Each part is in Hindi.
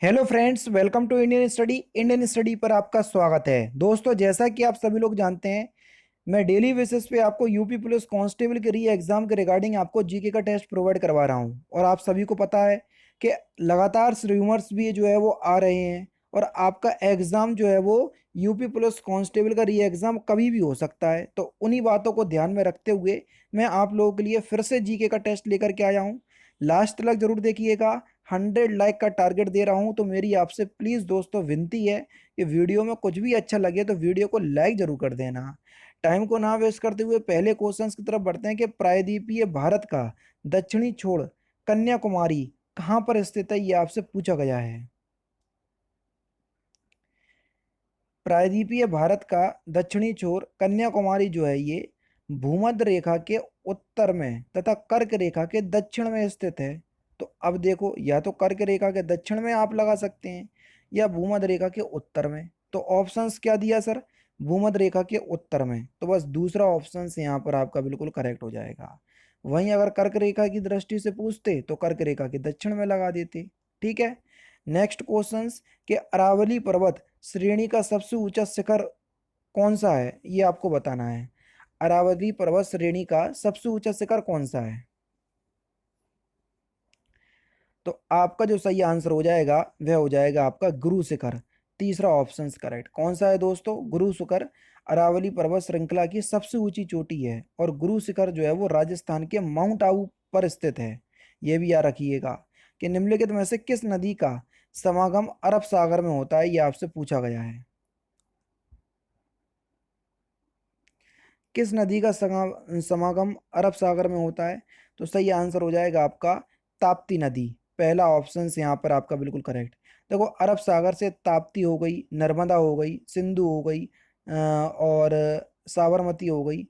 Hello friends, welcome to Indian study पर आपका स्वागत है। दोस्तों, जैसा कि आप सभी लोग जानते हैं, मैं डेली बेसिस पे आपको यूपी पुलिस कांस्टेबल के री एग्जाम के रिगार्डिंग आपको जीके का टेस्ट प्रोवाइड करवा रहा हूं। और आप सभी को पता है कि लगातार रूमर्स भी जो है वो आ रहे हैं और आपका एग्जाम जो है वो यूपी पुलिस कांस्टेबल का री एग्जाम कभी भी हो सकता है। तो उन्हीं बातों को ध्यान में रखते हुए मैं आप लोगों के लिए फिर से जीके का टेस्ट लेकर के आया हूँ। लास्ट तक जरूर देखिएगा। 100 लाइक का टारगेट दे रहा हूँ, तो मेरी आपसे प्लीज़ दोस्तों विनती है कि वीडियो में कुछ भी अच्छा लगे तो वीडियो को लाइक जरूर कर देना। टाइम को ना वेस्ट करते हुए पहले क्वेश्चंस की तरफ बढ़ते हैं कि प्रायद्वीपीय भारत का दक्षिणी छोर कन्याकुमारी कहाँ पर स्थित है, ये आपसे पूछा गया है। प्रायद्वीपीय भारत का दक्षिणी छोर कन्याकुमारी जो है ये भूमध्य रेखा के उत्तर में तथा कर्क रेखा के दक्षिण में स्थित है। तो अब देखो, या तो कर्क रेखा के दक्षिण में आप लगा सकते हैं या भूमध्य रेखा के उत्तर में। तो ऑप्शंस क्या दिया सर? भूमध्य रेखा के उत्तर में, तो बस दूसरा ऑप्शन यहाँ पर आपका बिल्कुल करेक्ट हो जाएगा। वहीं अगर कर्क रेखा की दृष्टि से पूछते तो कर्क रेखा के दक्षिण में लगा देते। ठीक है। नेक्स्ट क्वेश्चंस कि अरावली पर्वत श्रेणी का सबसे ऊंचा शिखर कौन सा है, ये आपको बताना है। अरावली पर्वत श्रेणी का सबसे ऊंचा शिखर कौन सा है? तो आपका जो सही आंसर हो जाएगा वह हो जाएगा आपका गुरु शिखर। तीसरा ऑप्शन करेक्ट। कौन सा है दोस्तों? गुरु शिखर अरावली पर्वत श्रृंखला की सबसे ऊंची चोटी है और गुरु शिखर जो है वो राजस्थान के माउंट आबू पर स्थित है। यह भी याद रखिएगा कि निम्नलिखित में से किस नदी का समागम अरब सागर में होता है, यह आपसे पूछा गया है। किस नदी का समागम अरब सागर में होता है? तो सही आंसर हो जाएगा आपका ताप्ती नदी। पहला ऑप्शन यहाँ पर आपका बिल्कुल करेक्ट। देखो, अरब सागर से ताप्ती हो गई, नर्मदा हो गई, सिंधु हो गई, और साबरमती हो गई।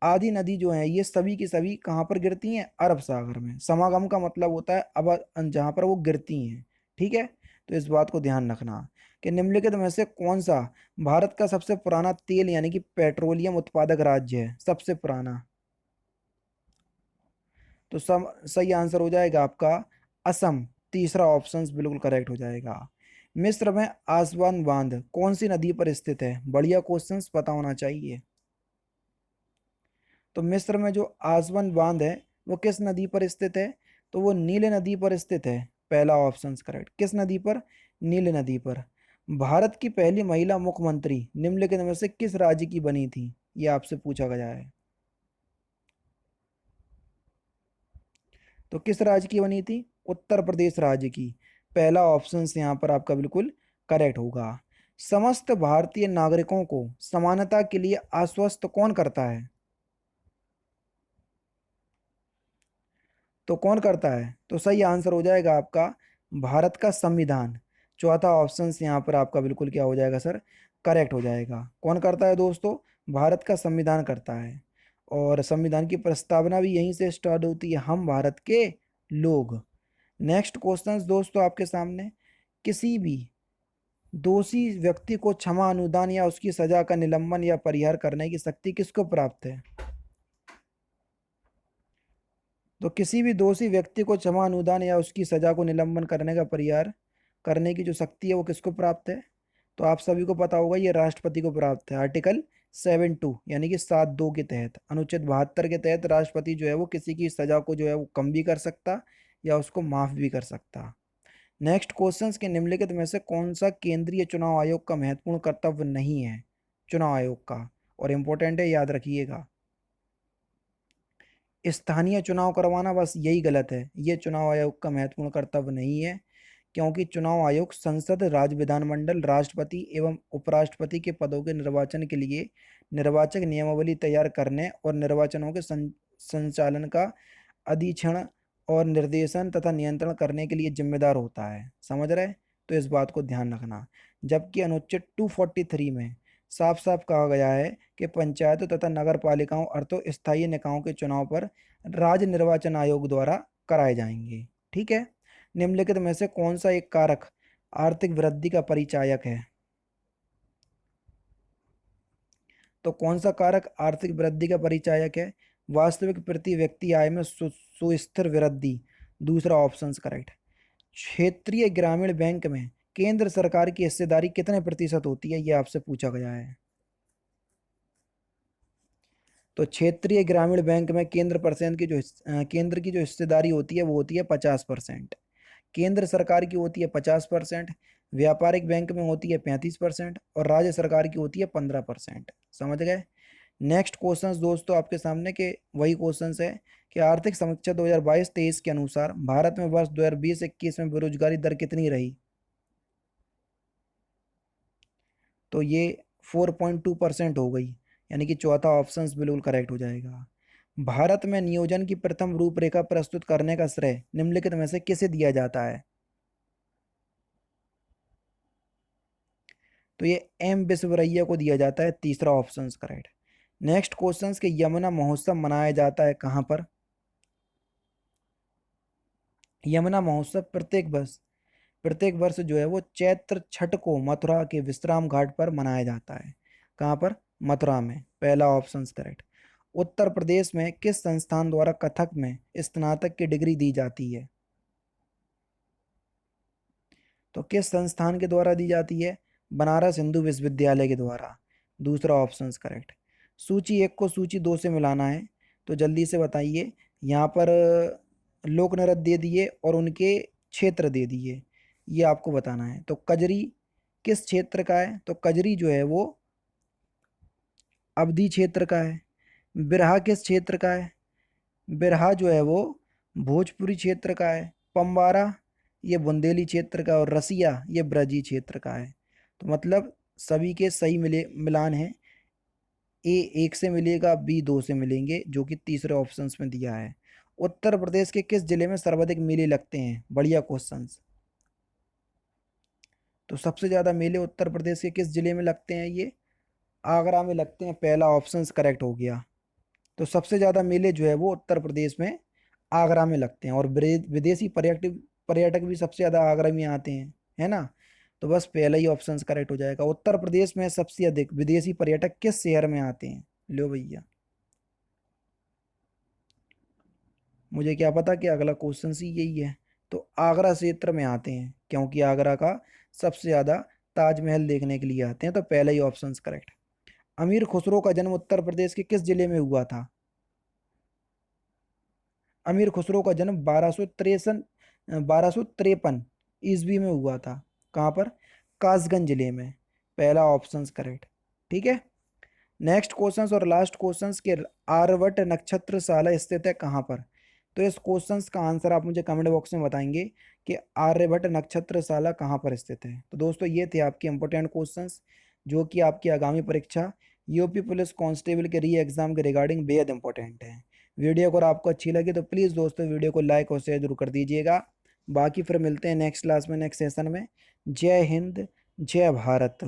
आदि नदी जो है ये सभी की सभी कहाँ पर गिरती हैं? अरब सागर में। समागम का मतलब होता है अब जहाँ पर वो गिरती हैं। ठीक है। तो इस बात को ध्यान रखना कि निम्नलिखित में से कौन सा भारत का सबसे पुराना तेल यानी कि पेट्रोलियम उत्पादक राज्य है, सबसे पुराना? तो सही आंसर हो जाएगा आपका असम। तीसरा ऑप्शन बिल्कुल करेक्ट हो जाएगा। मिस्र में आसवान बांध कौन सी नदी पर स्थित है? बढ़िया क्वेश्चंस पता होना चाहिए। तो मिस्र में जो आसवान बांध है वो किस नदी पर स्थित है? तो वो नील नदी पर स्थित है। पहला ऑप्शन करेक्ट। किस नदी पर? नील नदी पर। भारत की पहली महिला मुख्यमंत्री निम्नलिखित में से किस राज्य की बनी थी, ये आपसे पूछा गया है। तो किस राज्य की बनी थी? उत्तर प्रदेश राज्य की। पहला ऑप्शन यहाँ पर आपका बिल्कुल करेक्ट होगा। समस्त भारतीय नागरिकों को समानता के लिए आश्वस्त कौन करता है? तो कौन करता है? तो सही आंसर हो जाएगा आपका भारत का संविधान। चौथा ऑप्शन यहाँ पर आपका बिल्कुल क्या हो जाएगा सर? करेक्ट हो जाएगा। कौन करता है दोस्तों? भारत का संविधान करता है। और संविधान की प्रस्तावना भी यहीं से स्टार्ट होती है, हम भारत के लोग। नेक्स्ट क्वेश्चन दोस्तों आपके सामने। किसी भी दोषी व्यक्ति को क्षमा, अनुदान या उसकी सजा का निलंबन या परिहार करने की शक्ति किसको प्राप्त है? तो किसी भी दोषी व्यक्ति को क्षमा, अनुदान या उसकी सजा को निलंबन करने का परिहार करने की जो शक्ति है वो किसको प्राप्त है? तो आप सभी को पता होगा, ये राष्ट्रपति को प्राप्त है। आर्टिकल 7(2) यानी कि 7(2) के तहत, अनुच्छेद 72 के तहत राष्ट्रपति जो है वो किसी की सजा को जो है वो कम भी कर सकता या उसको माफ भी कर सकता। नेक्स्ट क्वेश्चंस के निम्नलिखित में से कौन सा केंद्रीय चुनाव आयोग का महत्वपूर्ण कर्तव्य नहीं है? चुनाव आयोग का, और इम्पोर्टेंट है, याद रखिएगा। स्थानीय चुनाव करवाना बस यही गलत है, ये चुनाव आयोग का महत्वपूर्ण कर्तव्य नहीं है। क्योंकि चुनाव आयोग संसद, राज्य विधानमंडल, राष्ट्रपति एवं उपराष्ट्रपति के पदों के निर्वाचन के लिए निर्वाचक नियमावली तैयार करने और निर्वाचनों के संचालन का अधीक्षण और निर्देशन तथा नियंत्रण करने के लिए जिम्मेदार होता है। समझ रहे? तो इस बात को ध्यान रखना। जबकि अनुच्छेद 243 में साफ साफ कहा गया है कि पंचायतों तथा नगर पालिकाओं अर्थात स्थायी निकायों के चुनाव पर राज्य निर्वाचन आयोग द्वारा कराए जाएंगे। ठीक है। निम्नलिखित में से कौन सा एक कारक आर्थिक वृद्धि का परिचायक है? तो कौन सा कारक आर्थिक वृद्धि का परिचायक है? वास्तविक प्रति व्यक्ति आय में सुस्थिर वृद्धि। दूसरा ऑप्शन करेक्ट। क्षेत्रीय ग्रामीण बैंक में केंद्र सरकार की हिस्सेदारी कितने प्रतिशत होती है, ये आपसे पूछा गया है। तो क्षेत्रीय ग्रामीण बैंक में केंद्र की जो हिस्सेदारी होती है वो होती है 50%। केंद्र सरकार की होती है 50%, व्यापारिक बैंक में होती है 35% और राज्य सरकार की होती है 15%। समझ गए। नेक्स्ट क्वेश्चंस दोस्तों आपके सामने के वही क्वेश्चंस है कि आर्थिक समीक्षा 2022-23 के अनुसार भारत में वर्ष 2020-21 में बेरोजगारी दर कितनी रही। तो ये 4.2% हो गई, यानी कि चौथा ऑप्शन बिल्कुल करेक्ट हो जाएगा। भारत में नियोजन की प्रथम रूपरेखा प्रस्तुत करने का श्रेय निम्नलिखित में से किसे दिया जाता है। तो ये एम विश्वरैया को दिया जाता है, तीसरा ऑप्शन करेक्ट। नेक्स्ट क्वेश्चन के यमुना महोत्सव मनाया जाता है कहाँ पर। यमुना महोत्सव प्रत्येक वर्ष जो है वो चैत्र छठ को मथुरा के विश्राम घाट पर मनाया जाता है। कहाँ पर, मथुरा में, पहला ऑप्शन करेक्ट। उत्तर प्रदेश में किस संस्थान द्वारा कथक में स्नातक की डिग्री दी जाती है। तो किस संस्थान के द्वारा दी जाती है, बनारस हिंदू विश्वविद्यालय के द्वारा, दूसरा ऑप्शन करेक्ट। सूची एक को सूची दो से मिलाना है, तो जल्दी से बताइए। यहाँ पर लोक नृत्य दे दिए और उनके क्षेत्र दे दिए, ये आपको बताना है। तो कजरी किस क्षेत्र का है, तो कजरी जो है वो अवधी क्षेत्र का है। बिरहा किस क्षेत्र का है, बिरहा जो है वो भोजपुरी क्षेत्र का है। पम्बारा ये बुंदेली क्षेत्र का, और रसिया ये ब्रजी क्षेत्र का है। तो मतलब सभी के सही मिलान है। ए एक से मिलेगा, बी दो से मिलेंगे, जो कि तीसरे ऑप्शंस में दिया है। उत्तर प्रदेश के किस जिले में सर्वाधिक मेले लगते हैं, बढ़िया क्वेश्चन। तो सबसे ज्यादा मेले उत्तर प्रदेश के किस जिले में लगते हैं, ये आगरा में लगते हैं, पहला ऑप्शन करेक्ट हो गया। तो सबसे ज्यादा मेले जो है वो उत्तर प्रदेश में आगरा में लगते हैं, और विदेशी पर्यटक पर्यटक भी सबसे ज्यादा आगरा में आते हैं, है ना। तो बस पहला ही ऑप्शन करेक्ट हो जाएगा। उत्तर प्रदेश में सबसे अधिक विदेशी पर्यटक किस शहर में आते हैं, लो भैया। मुझे क्या पता कि अगला क्वेश्चन ही यही है। तो आगरा क्षेत्र में आते हैं, क्योंकि आगरा का सबसे ज्यादा ताजमहल देखने के लिए आते हैं। तो पहला ही ऑप्शन करेक्ट। अमीर खुसरो का जन्म उत्तर प्रदेश के किस जिले में हुआ था। अमीर खुसरो का जन्म 1253 ईस्वी में हुआ था। कहाँ पर, कासगंज जिले में, पहला ऑप्शन करेक्ट। ठीक है। नेक्स्ट क्वेश्चंस और लास्ट क्वेश्चंस के, आर्यभट्ट नक्षत्रशाला स्थित है कहाँ पर। तो इस क्वेश्चंस का आंसर आप मुझे कमेंट बॉक्स में बताएंगे कि आर्यभट्ट नक्षत्रशाला कहाँ पर स्थित है। तो दोस्तों ये थे आपके इंपॉर्टेंट क्वेश्चंस, जो कि आपकी आगामी परीक्षा यूपी पुलिस कांस्टेबल के री एग्जाम के रिगार्डिंग बेहद इंपॉर्टेंट है। वीडियो अगर आपको अच्छी लगी तो प्लीज़ दोस्तों वीडियो को लाइक और शेयर जरूर कर दीजिएगा। बाकी फिर मिलते हैं नेक्स्ट क्लास में, नेक्स्ट सेशन में। जय हिंद, जय भारत।